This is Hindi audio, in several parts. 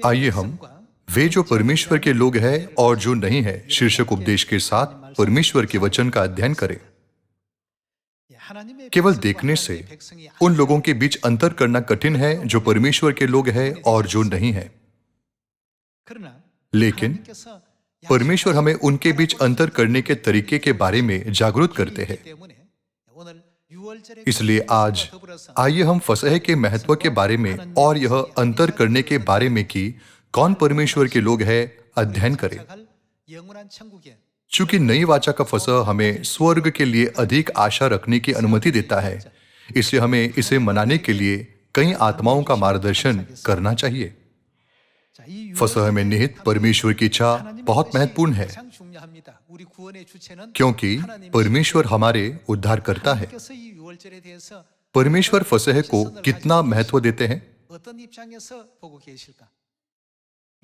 आइए हम वे जो परमेश्वर के लोग हैं और जो नहीं है शीर्षक उपदेश के साथ परमेश्वर के वचन का अध्ययन करें। केवल देखने से उन लोगों के बीच अंतर करना कठिन है जो परमेश्वर के लोग हैं और जो नहीं है, लेकिन परमेश्वर हमें उनके बीच अंतर करने के तरीके के बारे में जागरूक करते हैं। इसलिए आज आइए हम फसह के महत्व के बारे में और यह अंतर करने के बारे में कि कौन परमेश्वर के लोग हैं अध्ययन करें। चूंकि नई वाचा का फसह हमें स्वर्ग के लिए अधिक आशा रखने की अनुमति देता है, इसलिए हमें इसे मनाने के लिए कई आत्माओं का मार्गदर्शन करना चाहिए। फसह में निहित परमेश्वर की इच्छा बहुत महत्वपूर्ण है, क्योंकि परमेश्वर हमारे उद्धारकर्ता है। परमेश्वर फसह को कितना महत्व देते हैं?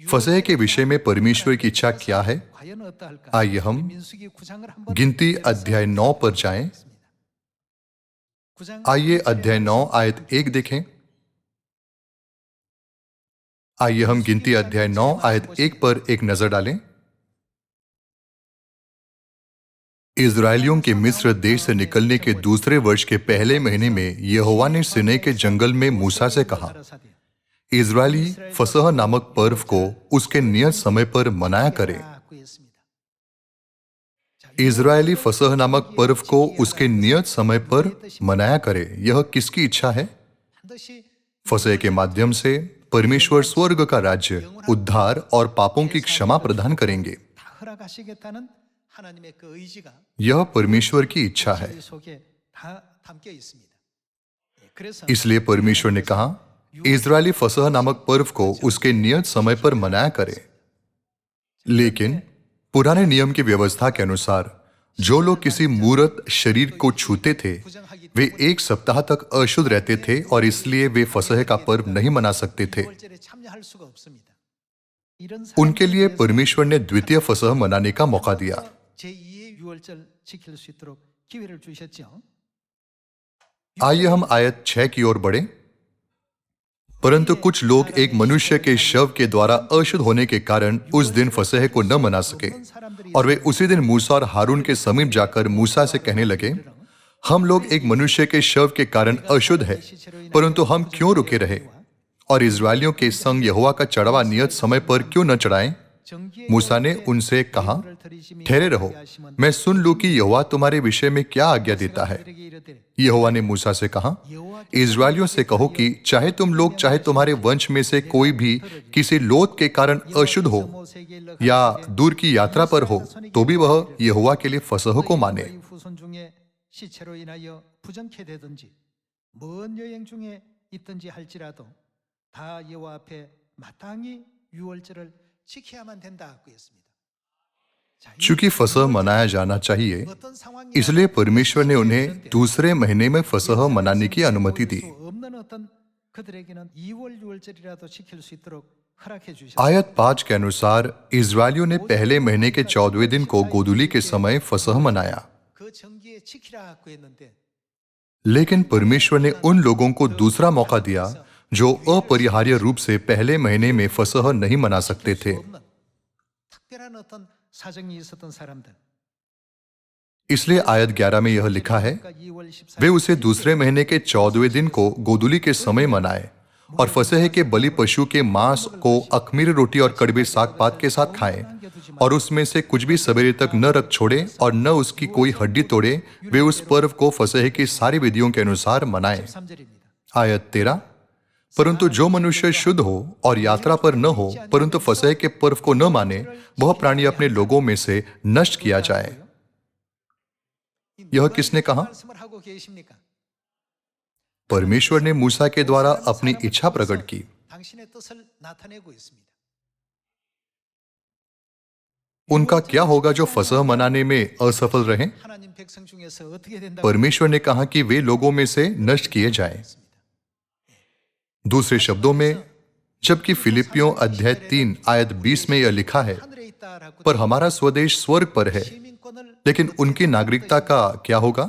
फसह के विषय में परमेश्वर की इच्छा क्या है? आइए हम गिनती अध्याय 9 पर जाएं। आइए अध्याय 9 आयत 1 देखें। आइए हम गिनती अध्याय 9 आयत 1 पर एक नजर डालें। इजरायलियों के मिस्र देश से निकलने के दूसरे वर्ष के पहले महीने में यहोवा ने सिनै के जंगल में मूसा से कहा, इजरायली फसह नामक पर्व को उसके नियत समय पर मनाया करें। इजरायली फसह नामक पर्व को उसके नियत समय पर मनाया करे। यह किसकी इच्छा है? फसह के माध्यम से परमेश्वर स्वर्ग का राज्य, उद्धार और पापों की क्षमा प्रदान करेंगे। यह परमेश्वर की इच्छा है। इसलिए परमेश्वर ने कहा, इजरायली फसह नामक पर्व को उसके नियत समय पर मनाया करे। लेकिन पुराने नियम की व्यवस्था के अनुसार जो लोग किसी मूर्त शरीर को छूते थे वे 1 सप्ताह तक अशुद्ध रहते थे और इसलिए वे फसह का पर्व नहीं मना सकते थे। उनके लिए परमेश्वर ने द्वितीय फसह मनाने का मौका दिया। आइए हम आयत 6 की ओर बढ़ें। परंतु कुछ लोग एक मनुष्य के शव के द्वारा अशुद्ध होने के कारण उस दिन फसह को न मना सके, और वे उसी दिन मूसा और हारून के समीप जाकर मूसा से कहने लगे, हम लोग एक मनुष्य के शव के कारण अशुद्ध है, परंतु हम क्यों रुके रहे और इजरायलियों के संग यहोवा का चढ़ावा नियत समय पर क्यों न चढ़ाएं? मूसा ने उनसे कहा, ठहरे रहो, मैं सुन लूं कि यहोवा तुम्हारे विषय में क्या आज्ञा देता है। यहोवा ने मूसा से कहा, इजरायलियों से कहो कि चाहे तुम लोग, चाहे तुम्हारे वंश में से कोई भी किसी लोथ के कारण अशुद्ध हो या दूर की यात्रा पर हो, तो भी वह यहोवा के लिए फसह को माने। चूंकि फसह मनाया जाना चाहिए, इसलिए परमेश्वर ने उन्हें दूसरे महीने में फसह मनाने की अनुमति दी। आयत 5 के अनुसार इजरायलियों ने पहले महीने के 14वें दिन को गोधूली के समय फसह मनाया। लेकिन परमेश्वर ने उन लोगों को दूसरा मौका दिया जो अपरिहार्य रूप से पहले महीने में फसह नहीं मना सकते थे। इसलिए आयत 11 में यह लिखा है, वे उसे दूसरे महीने के 14वें दिन को गोधूली के समय मनाए और फसह के बलि पशु के मांस को अख़मीरी रोटी और कड़वे साग पात के साथ खाएं, और उसमें से कुछ भी सवेरे तक न रख छोड़े और न उसकी कोई हड्डी तोड़े। वे उस पर्व को फसह की सारी विधियों के अनुसार मनाएं। आयत 13, परंतु जो मनुष्य शुद्ध हो और यात्रा पर न हो परंतु फसह के पर्व को न माने, वह प्राणी अपने लोगों में से नष्ट किया जाए। यह किसने कहा? परमेश्वर ने मूसा के द्वारा अपनी इच्छा प्रकट की। उनका क्या होगा जो फसह मनाने में असफल रहे? परमेश्वर ने कहा कि वे लोगों में से नष्ट किए जाएं। दूसरे शब्दों में, जबकि फिलिपियों अध्याय 3 आयत 20 में यह लिखा है, पर हमारा स्वदेश स्वर्ग पर है, लेकिन उनकी नागरिकता का क्या होगा?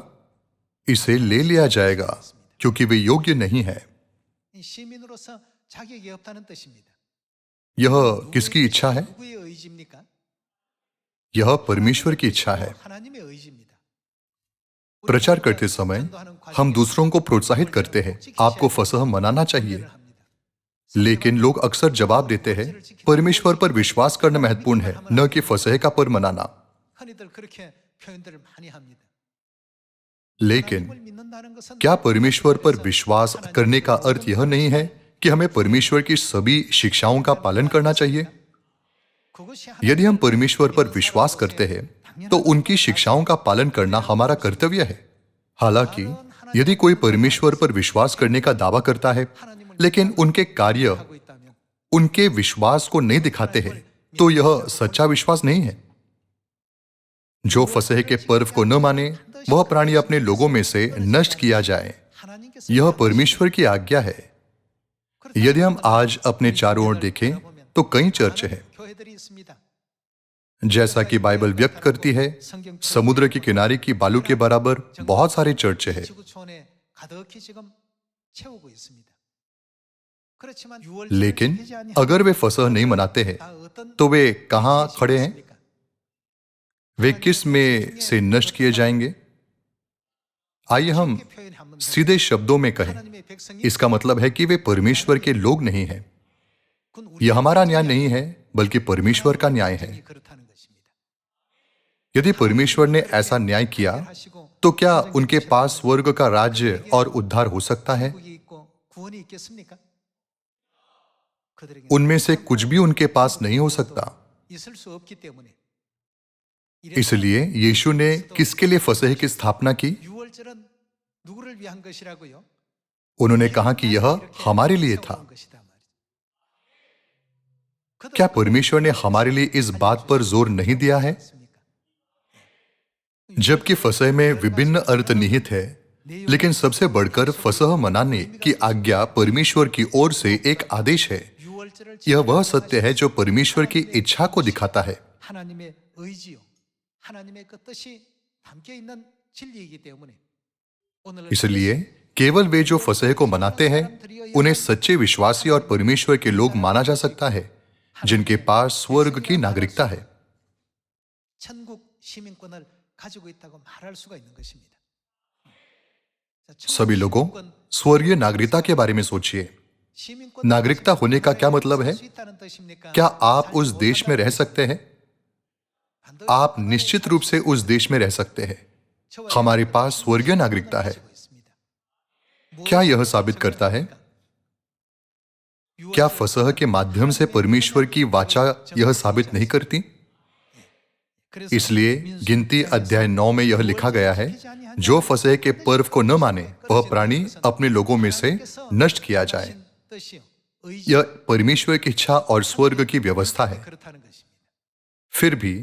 इसे ले लिया जाएगा क्योंकि वे योग्य नहीं है। यह किसकी इच्छा है? 누구의 의지입니까? यह परमेश्वर की इच्छा है। 하나님의 의지입니다. प्रचार करते समय हम दूसरों को प्रोत्साहित करते हैं, आपको फसह मनाना चाहिए। लेकिन लोग अक्सर जवाब देते हैं, परमेश्वर पर विश्वास करना महत्वपूर्ण है, न कि फसह का पर मनाना। 흔히들 그렇게 표현들을 많이 합니다. लेकिन 하나님을 믿는다는 것은 क्या परमेश्वर पर विश्वास करने का अर्थ यह नहीं है कि हमें परमेश्वर की सभी शिक्षाओं का पालन करना चाहिए? 그것이 यदि हम परमेश्वर पर विश्वास करते हैं तो उनकी शिक्षाओं का पालन करना हमारा कर्तव्य है। हालांकि यदि कोई परमेश्वर पर विश्वास करने का दावा करता है लेकिन उनके कार्य 하고 있다면 उनके विश्वास को नहीं दिखाते हैं तो यह सच्चा विश्वास नहीं है। जो फसह के पर्व को न माने वह प्राणी अपने लोगों में से नष्ट किया जाए, 하나님께서 यह परमेश्वर की आज्ञा है। यदि हम आज अपने चारों ओर देखें तो कई चर्च हैं। 교회들이 있습니다. जैसा कि बाइबल व्यक्त करती है, समुद्र के किनारे की बालू के बराबर बहुत सारे चर्च हैं। 지구촌에 가득히 지금 채우고 있습니다. 그렇지만 लेकिन अगर वे फसह नहीं मनाते हैं तो वे कहां खड़े हैं? वे किस में से नष्ट किए जाएंगे? आइए हम सीधे शब्दों में कहें, इसका मतलब है कि वे परमेश्वर के लोग नहीं हैं। यह हमारा न्याय नहीं है बल्कि परमेश्वर का न्याय है। यदि परमेश्वर ने ऐसा न्याय किया तो क्या उनके पास स्वर्ग का राज्य और उद्धार हो सकता है? उनमें से कुछ भी उनके पास नहीं हो सकता। इसलिए यीशु ने किसके लिए फसह की स्थापना की? उन्होंने कहा कि यह हमारे लिए था। क्या परमेश्वर ने हमारे लिए इस बात पर जोर नहीं दिया है? जबकि फसह में विभिन्न अर्थ निहित है, लेकिन सबसे बढ़कर फसह मनाने की आज्ञा परमेश्वर की ओर से एक आदेश है। यह वह सत्य है जो परमेश्वर की इच्छा को दिखाता है। 하나님의 의지요. 하나님의 그 뜻이 담겨 있는 진리이기 때문에 오늘 इसलिए केवल वे जो फसह को मनाते हैं उन्हें सच्चे विश्वासी और परमेश्वर के लोग माना जा सकता है, जिनके पास स्वर्ग की नागरिकता है। 천국 시민권을 가지고 있다고 말할 수가 있는 것입니다. सभी लोगों, स्वर्गीय नागरिकता के बारे में सोचिए। नागरिकता होने का क्या मतलब है? क्या आप उस देश में रह सकते हैं? आप निश्चित रूप से उस देश में रह सकते हैं। हमारे पास स्वर्गीय नागरिकता है। क्या यह साबित करता है? क्या फसह के माध्यम से परमेश्वर की वाचा यह साबित नहीं करती? इसलिए गिनती अध्याय 9 में यह लिखा गया है, जो फसह के पर्व को न माने वह प्राणी अपने लोगों में से नष्ट किया जाए। यह परमेश्वर की इच्छा और स्वर्ग की व्यवस्था है। फिर भी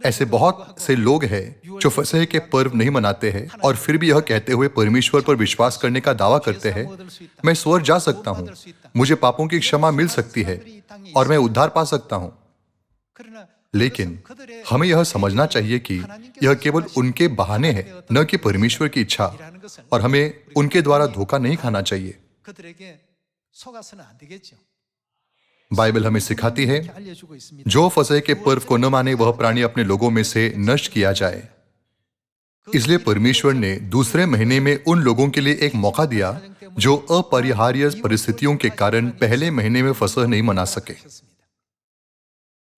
ऐसे बहुत से लोग हैं जो फसह के पर्व नहीं मनाते हैं और फिर भी यह कहते हुए परमेश्वर पर विश्वास करने का दावा करते हैं, मैं स्वर्ग जा सकता हूं, मुझे पापों की क्षमा मिल सकती है और मैं उद्धार पा सकता हूं। लेकिन हमें यह समझना चाहिए कि यह केवल उनके बहाने हैं, न कि परमेश्वर की इच्छा, और हमें उनके द्वारा धोखा नहीं खाना चाहिए। बाइबल हमें सिखाती है, जो फसह के पर्व को न माने वह प्राणी अपने लोगों में से नष्ट किया जाए। इसलिए परमेश्वर ने दूसरे महीने में उन लोगों के लिए एक मौका दिया जो अपरिहार्य परिस्थितियों के कारण पहले महीने में फसह नहीं मना सके।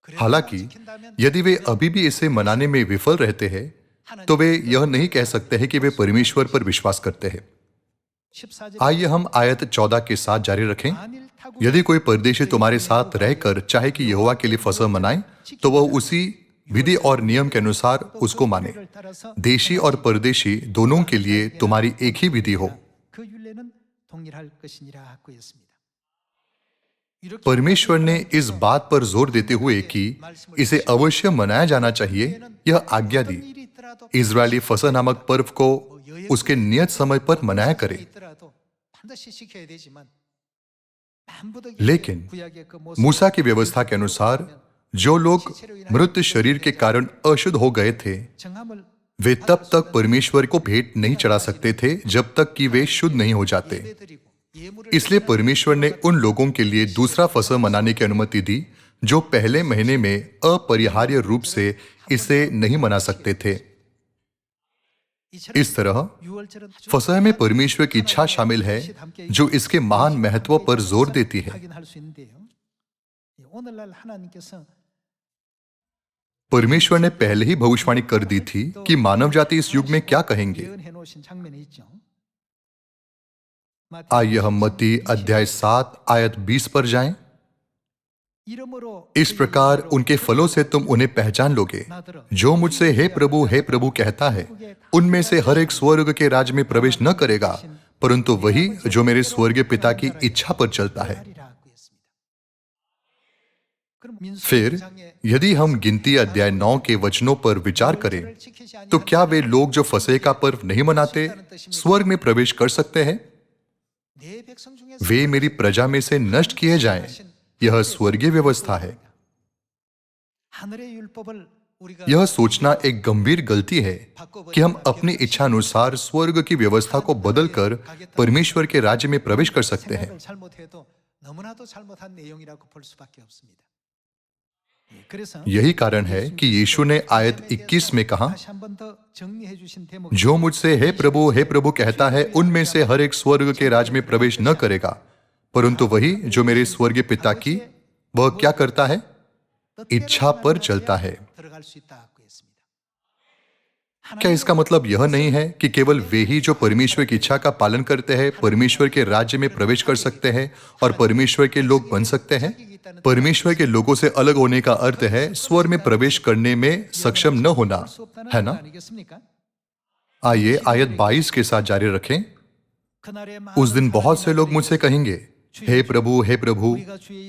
हालांकि यदि वे अभी भी इसे मनाने में विफल रहते हैं तो वे यह नहीं कह सकते हैं कि वे परमेश्वर पर विश्वास करते हैं। आइए हम आयत 14 के साथ जारी रखें। यदि कोई परदेशी तुम्हारे साथ रहकर चाहे कि यहोवा के लिए फसह मनाए तो वह उसी विधि और नियम के अनुसार उसको माने। देशी और परदेशी दोनों के लिए तुम्हारी एक ही विधि हो। परमेश्वर ने इस बात पर जोर देते हुए कि इसे अवश्य मनाया जाना चाहिए, यह आज्ञा दी। इजरायली फसह नामक पर्व को उसके नियत समय पर मनाया करे। लेकिन मूसा की व्यवस्था के अनुसार जो लोग मृत शरीर के कारण अशुद्ध हो गए थे, वे तब तक परमेश्वर को भेंट नहीं चढ़ा सकते थे जब तक कि वे शुद्ध नहीं हो जाते। इसलिए परमेश्वर ने उन लोगों के लिए दूसरा फसह मनाने की अनुमति दी जो पहले महीने में अपरिहार्य रूप से इसे नहीं मना सकते थे। इस तरह फसह में परमेश्वर की इच्छा शामिल है जो इसके महान महत्व पर जोर देती है। परमेश्वर ने पहले ही भविष्यवाणी कर दी थी कि मानव जाति इस युग में क्या कहेंगे। आइए हम मत्ती अध्याय 7 आयत 20 पर जाएं। इस प्रकार उनके फलों से तुम उन्हें पहचान लोगे। जो मुझसे हे प्रभु कहता है, उनमें से हर एक स्वर्ग के राज्य में प्रवेश न करेगा, परंतु वही जो मेरे स्वर्गीय पिता की इच्छा पर चलता है। फिर यदि हम गिनती अध्याय 9 के वचनों पर विचार करें, तो क्या वे लोग जो फसह का पर्व नहीं मनाते स्वर्ग में प्रवेश कर सकते हैं? वे मेरी प्रजा में से नष्ट किए जाएं। यह स्वर्गीय व्यवस्था है। यह सोचना एक गंभीर गलती है कि हम अपनी इच्छा अनुसार स्वर्ग की व्यवस्था को बदलकर परमेश्वर के राज्य में प्रवेश कर सकते हैं। यही कारण है कि यीशु ने आयत 21 में कहा, जो मुझसे हे प्रभु कहता है, उनमें से हर एक स्वर्ग के राज्य में प्रवेश न करेगा, परंतु वही जो मेरे स्वर्गीय पिता की वह क्या करता है? इच्छा पर चलता है। क्या इसका मतलब यह नहीं है कि केवल वे ही जो परमेश्वर की इच्छा का पालन करते हैं परमेश्वर के राज्य में प्रवेश कर सकते हैं और परमेश्वर के लोग बन सकते हैं? परमेश्वर के लोगों से अलग होने का अर्थ है स्वर्ग में प्रवेश करने में सक्षम न होना, है ना? आइए आयत 22 के साथ जारी रखें। उस दिन बहुत से लोग मुझसे कहेंगे, हे प्रभु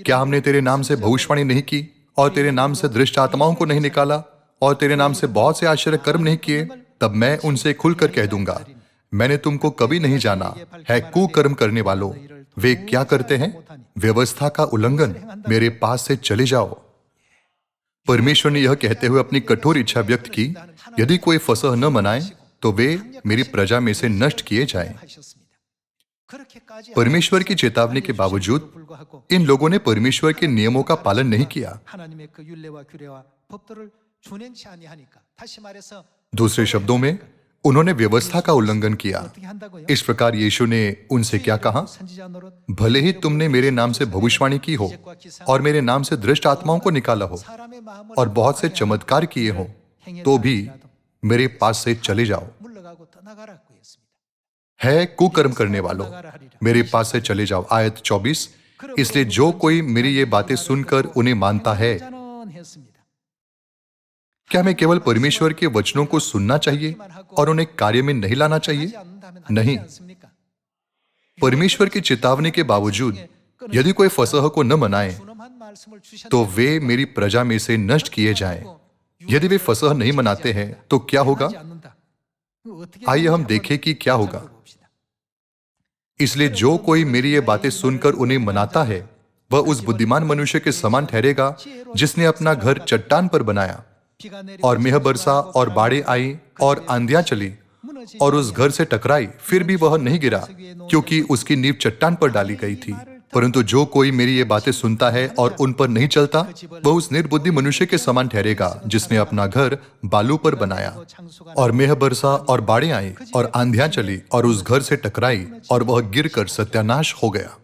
क्या हमने तेरे नाम से भविष्यवाणी नहीं की और तेरे नाम से दृष्ट आत्माओं को नहीं निकाला और तेरे नाम से बहुत से आश्चर्य कर्म नहीं किए? तब मैं उनसे खुलकर कह दूंगा, मैंने तुमको कभी नहीं जाना है, कुकर्म करने वालों। वे क्या करते हैं? व्यवस्था का उल्लंघन। मेरे पास से चले जाओ। परमेश्वर ने यह कहते हुए अपनी कठोर इच्छा व्यक्त की, यदि कोई फसह न मनाए तो वे मेरी प्रजा में से नष्ट किए जाएं। परमेश्वर की चेतावनी के बावजूद इन लोगों ने परमेश्वर के नियमों का पालन नहीं किया। दूसरे शब्दों में, उन्होंने व्यवस्था का उल्लंघन किया। इस प्रकार यीशु ने उनसे क्या कहा? भले ही तुमने मेरे नाम से भविष्यवाणी की हो और मेरे नाम से दृष्ट आत्माओं को निकाला हो और बहुत से चमत्कार किए हो, तो भी मेरे पास से चले जाओ। है कुकर्म करने वालों, मेरे पास से चले जाओ। आयत 24, इसलिए जो कोई मेरी ये बातें सुनकर उन्हें मानता है। क्या हमें केवल परमेश्वर के वचनों को सुनना चाहिए और उन्हें कार्य में नहीं लाना चाहिए? नहीं। परमेश्वर की चेतावनी के बावजूद यदि कोई फसह को न मनाए तो वे मेरी प्रजा में से नष्ट किए जाएं। यदि वे फसह नहीं मनाते हैं तो क्या होगा? आइए हम देखें कि क्या होगा। इसलिए जो कोई मेरी ये बातें सुनकर उन्हें मनाता है वह उस बुद्धिमान मनुष्य के समान ठहरेगा जिसने अपना घर चट्टान पर बनाया और मेह बरसा और बाढ़ें आई और आंधियां चली और उस घर से टकराई, फिर भी वह नहीं गिरा क्योंकि उसकी नींव चट्टान पर डाली गई थी। परंतु जो कोई मेरी ये बातें सुनता है और उन पर नहीं चलता वह उस निर्बुद्धि मनुष्य के समान ठहरेगा जिसने अपना घर बालू पर बनाया और मेह बरसा और बाढ़ें आई और आंधियां चली और उस घर से टकराई और वह गिरकर सत्यानाश हो गया।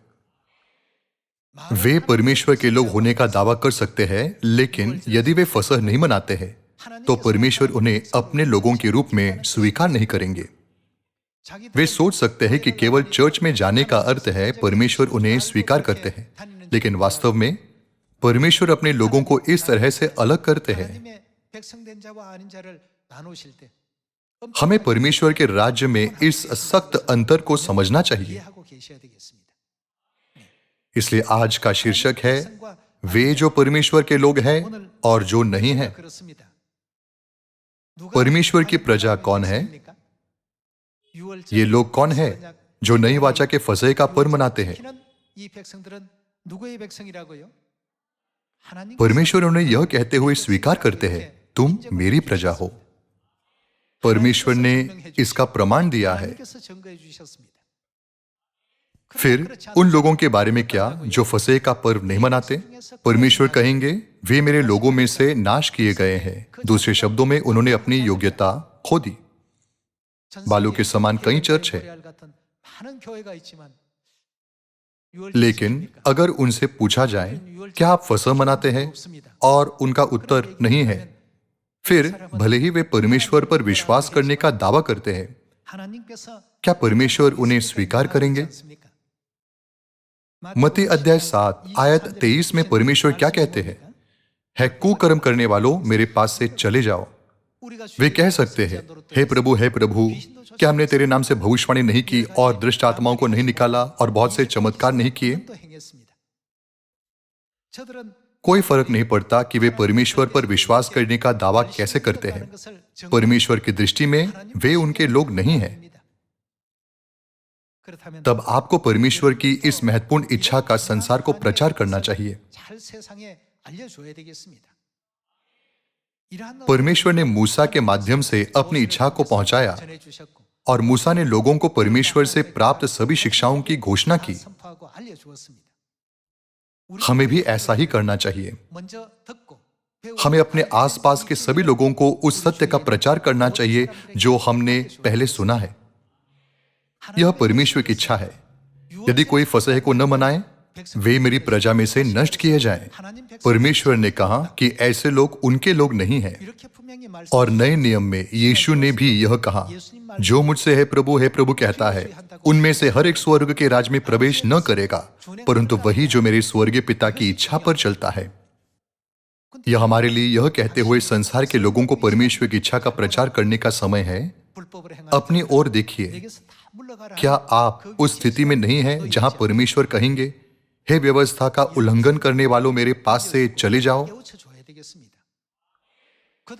वे परमेश्वर के लोग होने का दावा कर सकते हैं, लेकिन यदि वे फसह नहीं मनाते हैं तो परमेश्वर उन्हें अपने लोगों के रूप में स्वीकार नहीं करेंगे। वे सोच सकते हैं कि केवल चर्च में जाने का अर्थ है परमेश्वर उन्हें स्वीकार करते हैं, लेकिन वास्तव में परमेश्वर अपने लोगों को इस तरह से अलग करते हैं। हमें परमेश्वर के राज्य में इस सख्त अंतर को समझना चाहिए। इसलिए आज का शीर्षक है, वे जो परमेश्वर के लोग हैं और जो नहीं हैं। परमेश्वर की प्रजा कौन है? ये लोग कौन है जो नई वाचा के फसह का पर्व मनाते हैं? परमेश्वर उन्हें यह कहते हुए स्वीकार करते हैं, तुम मेरी प्रजा हो। परमेश्वर ने इसका प्रमाण दिया है। फिर उन लोगों के बारे में क्या जो फसह का पर्व नहीं मनाते? परमेश्वर कहेंगे, वे मेरे लोगों में से नाश किए गए हैं। दूसरे शब्दों में, उन्होंने अपनी योग्यता खो दी। बालू के समान कई चर्च है, लेकिन अगर उनसे पूछा जाए क्या आप फसह मनाते हैं और उनका उत्तर नहीं है, फिर भले ही वे परमेश्वर पर विश्वास करने का दावा करते हैं, क्या परमेश्वर उन्हें स्वीकार करेंगे? मत्ती अध्याय 7 आयत 23 में परमेश्वर क्या कहते हैं? है कुकर्म करने वालों, मेरे पास से चले जाओ। वे कह सकते हैं, हे प्रभु, क्या हमने तेरे नाम से भविष्यवाणी नहीं की और दुष्ट आत्माओं को नहीं निकाला और बहुत से चमत्कार नहीं किए? कोई फर्क नहीं पड़ता कि वे परमेश्वर पर विश्वास करने का दावा कैसे करते हैं। परमेश्वर की दृष्टि में वे उनके लोग नहीं हैं। तब आपको परमेश्वर की इस महत्वपूर्ण इच्छा का संसार को प्रचार करना चाहिए। परमेश्वर ने मूसा के माध्यम से अपनी इच्छा को पहुंचाया और मूसा ने लोगों को परमेश्वर से प्राप्त सभी शिक्षाओं की घोषणा की। हमें भी ऐसा ही करना चाहिए। हमें अपने आसपास के सभी लोगों को उस सत्य का प्रचार करना चाहिए जो हमने पहले सुना है। यह परमेश्वर की इच्छा है। यदि कोई फसह को न मनाए, वे मेरी प्रजा में से नष्ट किए जाएं। परमेश्वर ने कहा कि ऐसे लोग उनके लोग नहीं हैं। और नए नियम में यीशु ने भी यह कहा, जो मुझसे हे प्रभु कहता है, उनमें से हर एक स्वर्ग के राज में प्रवेश न करेगा, परंतु वही जो मेरे स्वर्गीय पिता की इच्छा पर चलता है। यह हमारे लिए यह कहते हुए संसार के लोगों को परमेश्वर की इच्छा का प्रचार करने का समय है। अपनी ओर देखिए, क्या आप उस स्थिति में नहीं हैं जहां परमेश्वर कहेंगे, हे व्यवस्था का उल्लंघन करने वालों, मेरे पास से चले जाओ?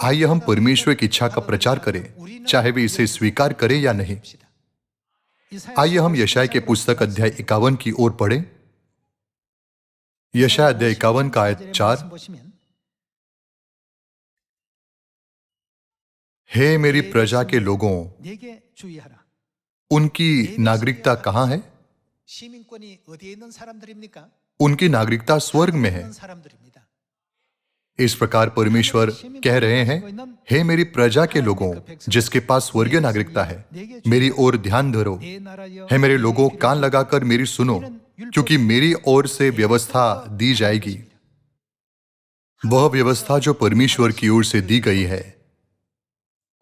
आइए हम परमेश्वर की इच्छा का प्रचार करें, चाहे वे इसे स्वीकार करें या नहीं। आइए हम यशायाह के पुस्तक अध्याय 51 की ओर पढ़ें। यशायाह अध्याय 51 का आयत 4। हे मेरी प्रजा के लोगों, उनकी नागरिकता कहां है? उनकी नागरिकता स्वर्ग में है। इस प्रकार परमेश्वर कह रहे हैं, हे मेरी प्रजा के लोगों जिसके पास स्वर्गीय नागरिकता है, मेरी ओर ध्यान धरो। हे मेरे लोगों, कान लगाकर मेरी सुनो, क्योंकि मेरी ओर से व्यवस्था दी जाएगी। वह व्यवस्था जो परमेश्वर की ओर से दी गई है।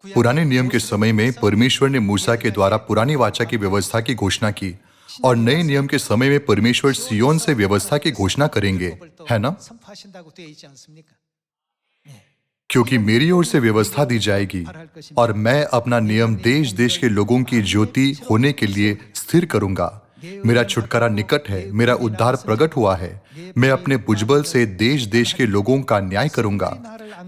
पुराने नियम के समय में परमेश्वर ने मूसा के द्वारा पुरानी वाचा की व्यवस्था की घोषणा की, और नए नियम के समय में परमेश्वर सियोन से व्यवस्था की घोषणा करेंगे, है ना? क्योंकि मेरी ओर से व्यवस्था दी जाएगी और मैं अपना नियम देश देश के लोगों की ज्योति होने के लिए स्थिर करूंगा। मेरा छुटकारा निकट है, मेरा उद्धार प्रकट हुआ है। मैं अपने भुजबल से देश देश के लोगों का न्याय करूंगा।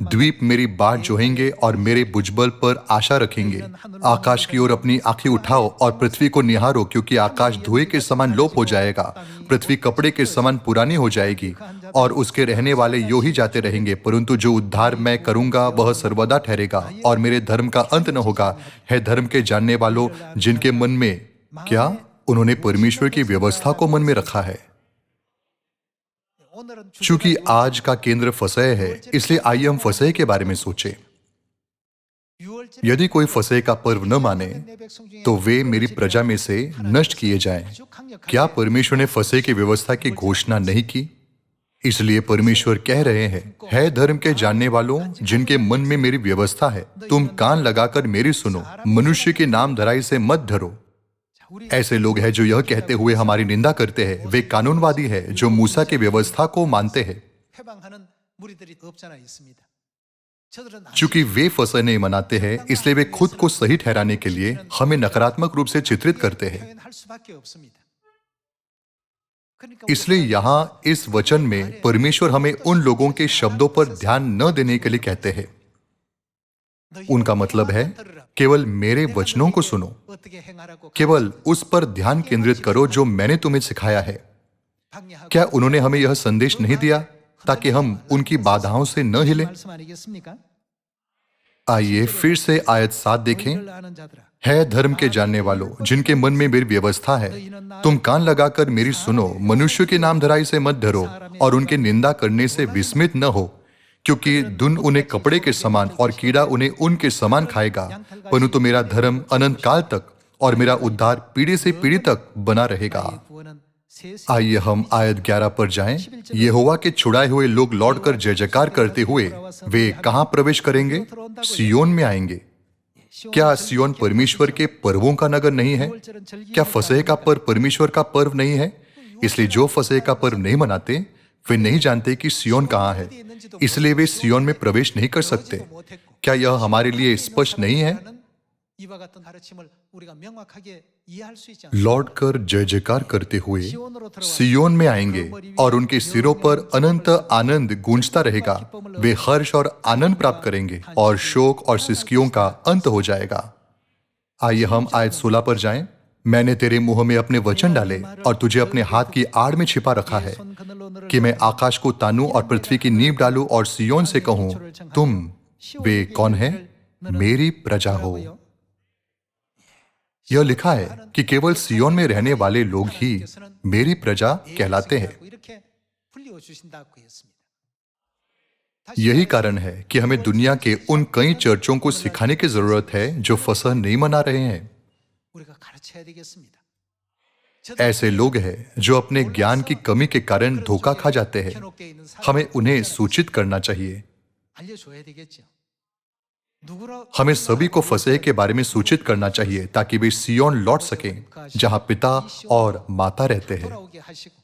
द्वीप मेरी बाट जोहेंगे और मेरे भुजबल पर आशा रखेंगे। आकाश की ओर अपनी आंखें उठाओ और पृथ्वी को निहारो, क्योंकि आकाश धुएं के समान लोप हो जाएगा, पृथ्वी कपड़े के समान पुरानी हो जाएगी और उसके रहने वाले यो ही जाते रहेंगे। परंतु जो उद्धार मैं करूंगा वह सर्वदा ठहरेगा और मेरे धर्म का अंत न होगा। है धर्म के जानने वालों, जिनके मन में क्या उन्होंने परमेश्वर की व्यवस्था को मन में रखा है। चूंकि आज का केंद्र फसह है, इसलिए आइए हम फसह के बारे में सोचें। यदि कोई फसह का पर्व न माने तो वे मेरी प्रजा में से नष्ट किए जाएं। क्या परमेश्वर ने फसह की व्यवस्था की घोषणा नहीं की? इसलिए परमेश्वर कह रहे हैं, है धर्म के जानने वालों, जिनके मन में मेरी व्यवस्था है, तुम कान लगाकर मेरी सुनो। मनुष्य के नाम धराई से मत धरो। ऐसे लोग हैं जो यह कहते हुए हमारी निंदा करते हैं, वे कानूनवादी हैं जो मूसा की व्यवस्था को मानते हैं। चूंकि वे फसह नहीं मनाते हैं, इसलिए वे खुद को सही ठहराने के लिए हमें नकारात्मक रूप से चित्रित करते हैं। इसलिए यहां इस वचन में परमेश्वर हमें उन लोगों के शब्दों पर ध्यान न देने के लिए कहते हैं। उनका मतलब है, केवल मेरे वचनों को सुनो, केवल उस पर ध्यान केंद्रित करो जो मैंने तुम्हें सिखाया है। क्या उन्होंने हमें यह संदेश नहीं दिया ताकि हम उनकी बाधाओं से न हिलें? आइए फिर से आयत 7 देखें। 너희를 아는 자들아, है धर्म के जानने वालों, जिनके मन में मेरी व्यवस्था है, तुम कान लगाकर मेरी सुनो। मनुष्य के नाम धराई से मत धरो और उनके निंदा करने से विस्मित न हो, क्योंकि धुन उन्हें कपड़े के समान और कीड़ा उन्हें उनके समान खाएगा। परंतु मेरा धर्म अनंत काल तक और मेरा उद्धार पीढ़ी से पीढ़ी तक बना रहेगा। 나의 구원은 세세 आइए हम आयत 11 पर जाएं। यहोवा के छुड़ाए हुए लोग लौटकर जय जयकार करते हुए वे कहां प्रवेश करेंगे? सियोन में आएंगे। क्या सियोन परमेश्वर के पर्वों का नगर नहीं है? क्या फसह का पर्व परमेश्वर का पर्व नहीं है? इसलिए जो फसह का पर्व नहीं मनाते वे नहीं जानते कि सियोन कहाँ है, इसलिए वे सियोन में प्रवेश नहीं कर सकते। क्या यह हमारे लिए स्पष्ट नहीं है? 이와 같은 가르침을 우리가 명확하게 이해할 수 있지 않습니까? लौटकर जय जयकार करते हुए सियोन में आएंगे और उनके सिरों पर अनंत आनंद गूंजता रहेगा। वे हर्ष और आनंद प्राप्त करेंगे और शोक और सिसकियों का अंत हो जाएगा। आइए हम आयत 16 पर जाएं। मैंने तेरे मुंह में अपने वचन डाले और तुझे अपने हाथ की आड़ में छिपा रखा है, कि मैं आकाश को तानूं और पृथ्वी की नींव डालूं और सियोन से कहूं, तुम वे कौन है? मेरी प्रजा हो। यह लिखा है कि केवल सियोन में रहने वाले लोग ही मेरी प्रजा कहलाते हैं। 이렇게 불려주신다고 했습니다. यही कारण है कि हमें दुनिया के उन कई चर्चों को सिखाने की जरूरत है जो फसह नहीं मना रहे हैं। 우리가 가르쳐야 되겠습니다. ऐसे लोग हैं जो अपने ज्ञान की कमी के कारण धोखा खा जाते हैं। 현혹되어 있는 사람들에게 हमें उन्हें सूचित करना चाहिए। 알려줘야 되겠죠. 누구라 हमें सभी को फसह के बारे में सूचित करना चाहिए ताकि वे सियोन लौट सकें, जहां पिता और माता रहते हैं। 돌아오게 하시고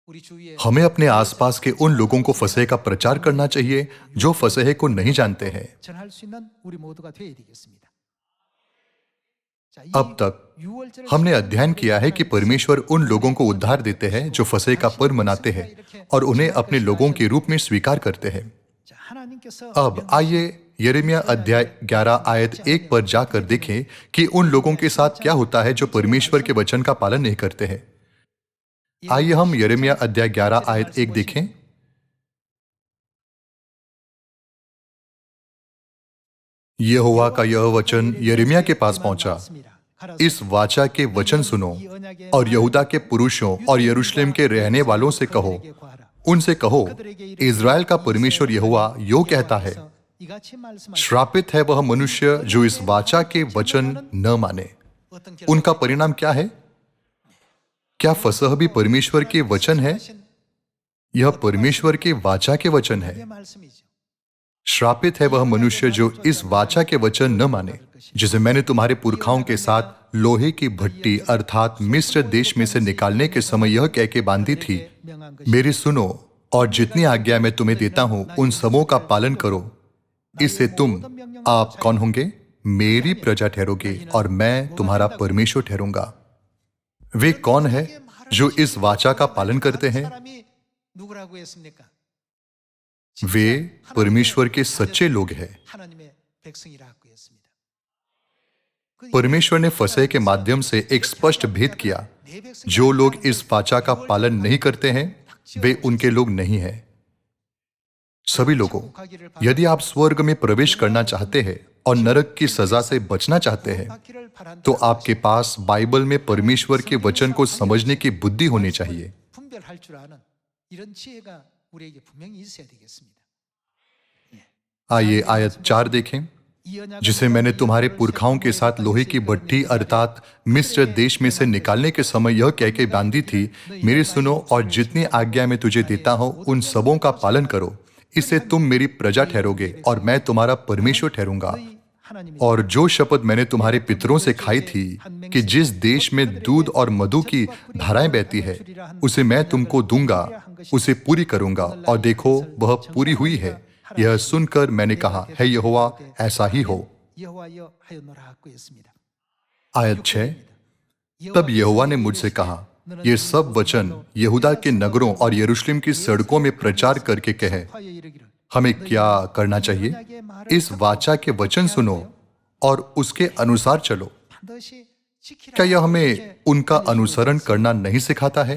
우리 주위에 हमें अपने आसपास के उन लोगों को फसह का प्रचार करना चाहिए जो फसह को नहीं जानते हैं। 전할 수 있는 우리 모두가 되어야 되겠습니다. 자, 이 अब तक 유월절을 हमने अध्ययन किया है कि परमेश्वर उन लोगों को उद्धार देते हैं जो फसह का पर्व मनाते हैं और उन्हें अपने लोगों के रूप में स्वीकार करते हैं। 자, 하나님께서 अब आइए यिर्मयाह अध्याय 11 आयत 1 पर जाकर देखें कि उन लोगों के साथ क्या होता है जो परमेश्वर के वचन का पालन नहीं करते हैं। आइए हम यिर्मयाह अध्याय 11 आयत 1 देखें। यहोवा का यह वचन यिर्मयाह के पास पहुंचा। इस वाचा के वचन सुनो और यहूदा के पुरुषों और यरूशलेम के रहने वालों से कहो, उनसे कहो, इज़राइल का परमेश्वर यहोवा यो कहता है, श्रापित है वह मनुष्य जो इस वाचा के वचन न माने। उनका परिणाम क्या है? क्या फसह भी परमेश्वर के वचन है? यह परमेश्वर के वाचा के वचन है। श्रापित है वह मनुष्य जो इस वाचा के वचन न माने, जिसे मैंने तुम्हारे पुरखाओं के साथ लोहे की भट्टी अर्थात मिस्र देश में से निकालने के समय यह कह के बांधी थी, मेरी सुनो और जितनी आज्ञा मैं तुम्हें देता हूं उन सबों का पालन करो। इससे आप कौन होंगे? मेरी प्रजा ठहरोगे और मैं तुम्हारा परमेश्वर ठहरूंगा। वे कौन है जो इस वाचा का पालन करते हैं? 누구라고 했습니까? वे परमेश्वर के सच्चे लोग हैं। 하나님의 백성이라고 했습니다. परमेश्वर ने फसह के माध्यम से एक स्पष्ट भेद किया। जो लोग इस वाचा का पालन नहीं करते हैं वे उनके लोग नहीं हैं। सभी लोगों, यदि आप स्वर्ग में प्रवेश करना चाहते हैं और नरक की सजा से बचना चाहते हैं तो आपके पास बाइबल में परमेश्वर के वचन को समझने की बुद्धि होनी चाहिए। 분별할 줄 아는 이런 지혜가 우리에게 분명히 있어야 되겠습니다. आइए आयत 4 देखें। जिसे मैंने तुम्हारे पुरखाओं के साथ लोहे की भट्टी अर्थात मिस्र देश में से निकालने के समय यह कह के बांधी थी, मेरी सुनो और जितनी आज्ञा मैं तुझे देता हूं उन सबों का पालन करो। इससे तुम मेरी प्रजा ठहरोगे और मैं तुम्हारा परमेश्वर ठहरूंगा। और जो शपथ मैंने तुम्हारे पितरों से खाई थी कि जिस देश में दूध और मधु की धाराएं बहती है उसे मैं तुमको दूंगा, उसे पूरी करूंगा। और देखो वह पूरी हुई है। यह सुनकर मैंने कहा, है यहोवा ऐसा ही हो। 여호와여 하였노라고 했습니다. आयत 6। तब यहोवा ने मुझसे कहा, ये सब वचन यहूदा के नगरों और यरूशलेम की सड़कों में प्रचार करके कहे, हमें क्या करना चाहिए? इस वाचा के वचन सुनो और उसके अनुसार चलो। 반드시 지키라. क्या यह हमें उनका अनुसरण करना नहीं सिखाता है?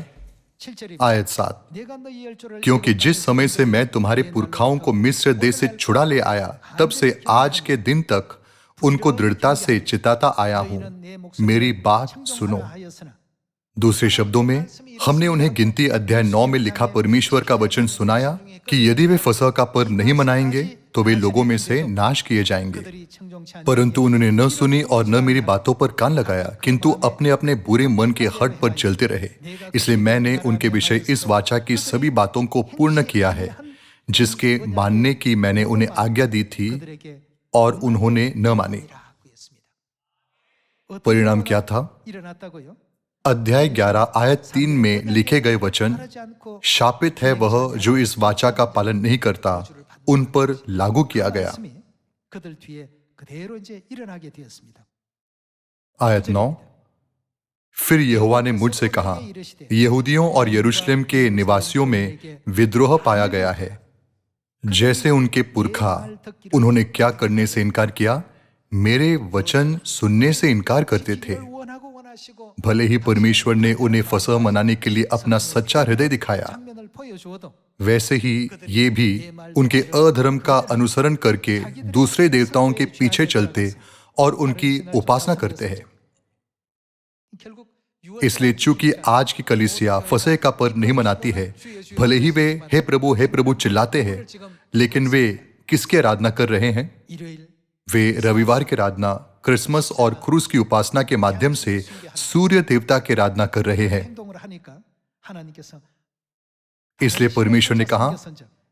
7절입니다. आयत 7। 내가 너희 열조를 क्योंकि जिस समय से मैं तुम्हारे पुरखाओं को मिस्र देश से छुड़ा ले आया, तब से आज के दिन तक उनको दृढ़ता से चिताता आया हूं, मेरी बात सुनो। दूसरे शब्दों में, हमने उन्हें गिनती अध्याय 9 में लिखा परमेश्वर का वचन सुनाया कि यदि वे फसह का पर्व नहीं मनाएंगे तो वे लोगों में से नाश किए जाएंगे। परंतु उन्होंने न सुनी और न मेरी बातों पर कान लगाया, किंतु अपने अपने बुरे मन के हठ पर चलते रहे। इसलिए मैंने उनके विषय इस वाचा की सभी बातों को पूर्ण किया है, जिसके मानने की मैंने उन्हें आज्ञा दी थी और उन्होंने न मानी। परिणाम क्या था? अध्याय 11 आयत 3 में लिखे गए वचन, शापित है वह जो इस वाचा का पालन नहीं करता, उन पर लागू किया गया। आयत 9, फिर यहोवा ने मुझसे कहा, यहूदियों और यरूशलेम के निवासियों में विद्रोह पाया गया है। जैसे उनके पुरखा, उन्होंने क्या करने से इनकार किया? मेरे वचन सुनने से इनकार करते थे। भले ही परमेश्वर ने उन्हें फसह मनाने के लिए अपना सच्चा हृदय दिखाया, वैसे ही ये भी उनके अधर्म का अनुसरण करके दूसरे देवताओं के पीछे चलते और उनकी उपासना करते हैं। इसलिए चूंकि आज की कलीसिया फसह का पर्व नहीं मनाती है, भले ही वे हे प्रभु चिल्लाते हैं, लेकिन वे किसकी आराधना कर रहे हैं? वे रविवार की आराधना, क्रिसमस और क्रूस की उपासना के माध्यम से सूर्य देवता की आराधना कर रहे हैं। इसलिए परमेश्वर ने कहा,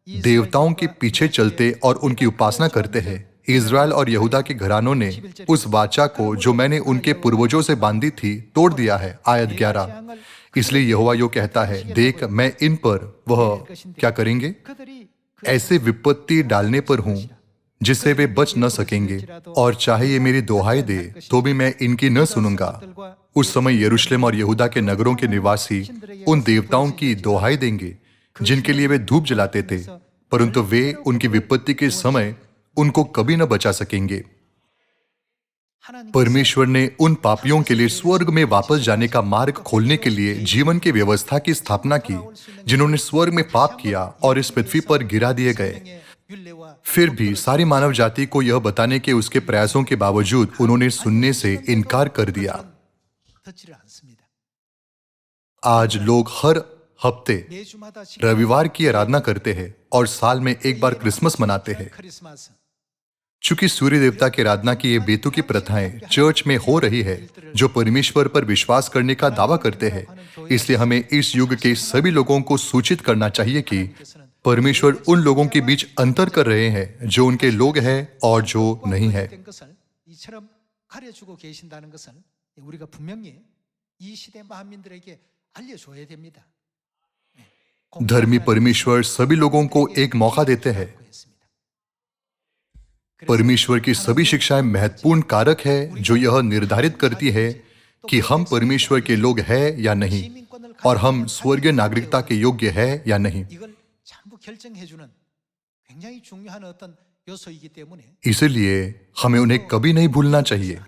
देवताओं के पीछे चलते और उनकी उपासना करते हैं। इज़राइल और यहूदा के घरानों ने उस वाचा को जो मैंने उनके पूर्वजों से बांधी थी तोड़ दिया है। आयत 11, इसलिए यहोवा यो कहता है, देख मैं इन पर वह क्या करेंगे? ऐसे विपत्ति डालने पर हूं जिससे वे बच न सकेंगे, और चाहे ये मेरी दोहाई दे तो भी मैं इनकी न सुनूंगा। उस समय यरूशलेम और यहूदा के नगरों के निवासी उन देवताओं की दोहाई देंगे जिनके लिए वे धूप जलाते थे, परंतु वे उनकी विपत्ति के समय उनको कभी न बचा सकेंगे। परमेश्वर ने उन पापियों के लिए स्वर्ग में वापस जाने का मार्ग खोलने के लिए जीवन की व्यवस्था की स्थापना की, जिन्होंने स्वर्ग में पाप किया और इस पृथ्वी पर गिरा दिए गए। फिर भी सारी मानव जाति को यह बताने के उसके प्रयासों के बावजूद उन्होंने सुनने से इनकार कर दिया। आज लोग हर हफ्ते रविवार की आराधना करते हैं और साल में एक बार क्रिसमस मनाते हैं। चूंकि सूर्य देवता की आराधना की ये बेतुकी प्रथाएं चर्च में हो रही है जो परमेश्वर पर विश्वास करने का दावा करते हैं, इसलिए हमें इस युग के सभी लोगों को सूचित करना चाहिए कि परमेश्वर उन लोगों के बीच अंतर कर रहे हैं जो उनके लोग हैं और जो नहीं है। धर्मी परमेश्वर सभी लोगों को एक मौका देते हैं। परमेश्वर की सभी शिक्षाएं महत्वपूर्ण कारक है जो यह निर्धारित करती है कि हम परमेश्वर के लोग हैं या नहीं, और हम स्वर्गीय नागरिकता के योग्य हैं या नहीं। इसलिए हमें उन्हें कभी नहीं भूलना चाहिए।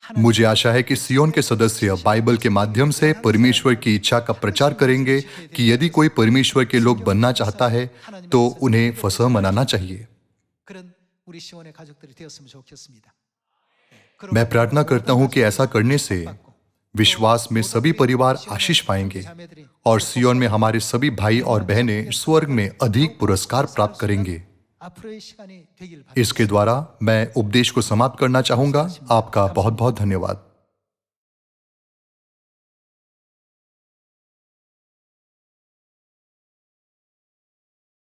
मुझे आशा है कि सियोन के सदस्य बाइबल के माध्यम से परमेश्वर की इच्छा का प्रचार करेंगे कि यदि कोई परमेश्वर के लोग बनना चाहता है तो उन्हें फसह मनाना चाहिए। मैं प्रार्थना करता हूं कि ऐसा करने से विश्वास में सभी परिवार आशीष पाएंगे और सियोन में हमारे सभी भाई और बहनें स्वर्ग में अधिक पुरस्कार प्राप्त करेंगे। इसके द्वारा मैं उपदेश को समाप्त करना चाहूंगा। आपका बहुत बहुत धन्यवाद।